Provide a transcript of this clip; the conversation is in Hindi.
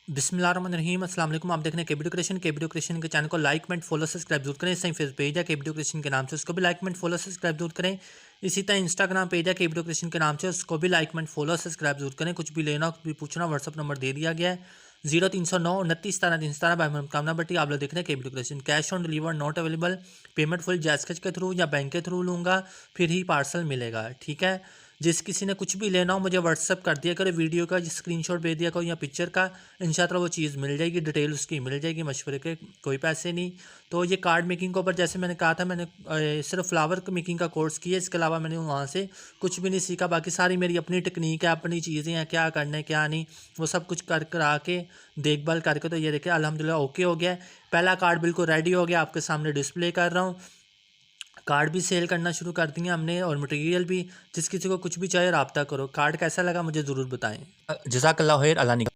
बिस्मिल्लाहिर्रहमानिर्रहीम अस्सलाम वालेकुम। आप देख रहे हैं केबीडो क्रिएशन के चैनल को लाइक कमेंट फॉलो सब्सक्राइब जरूर करें। इस टाइम फेस पेज है केबीडो क्रिएशन के नाम से, उसको भी लाइक कमेंट फॉलो सब्सक्राइब जरूर करें। इसी तरह इंस्टाग्राम पेज है केबीडो क्रिएशन के नाम से, उसको भी लाइक कमेंट फॉलो सब्सक्राइब जरूर करें। कुछ भी लेना कुछ भी पूछना व्हाट्सअप नंबर दे दिया गया है 0309 29 17 बाय कामना बट्टी। आप लोग देख रहे हैं केबीडो creation. Cash on deliver not available, payment full जैसकच के थ्रू या बैंक के थ्रू लूँगा फिर ही पार्सल मिलेगा, ठीक है। जिस किसी ने कुछ भी लेना हो मुझे व्हाट्सअप कर दिया करो, वीडियो का स्क्रीनशॉट भेज दिया करो या पिक्चर का, इंशाल्लाह वो चीज़ मिल जाएगी, डिटेल उसकी मिल जाएगी, मशवरे के कोई पैसे नहीं। तो ये कार्ड मेकिंग के ऊपर जैसे मैंने कहा था, मैंने सिर्फ फ्लावर मेकिंग का कोर्स किया, इसके अलावा मैंने वहाँ से कुछ भी नहीं सीखा। बाकी सारी मेरी अपनी टेक्निक है, अपनी चीज़ें हैं, क्या करना है क्या नहीं, वो सब कुछ कर करा के देखभाल करके तो ये देखिए अल्हम्दुलिल्लाह ओके हो गया है। पहला कार्ड बिल्कुल रेडी हो गया, आपके सामने डिस्प्ले कर रहा हूँ। कार्ड भी सेल करना शुरू कर दिए हमने और मटेरियल भी। जिस किसी को कुछ भी चाहिए रब्ता करो। कार्ड कैसा लगा मुझे ज़रूर बताएं। जज़ाकल्लाह खैर, अल्लाह निगह।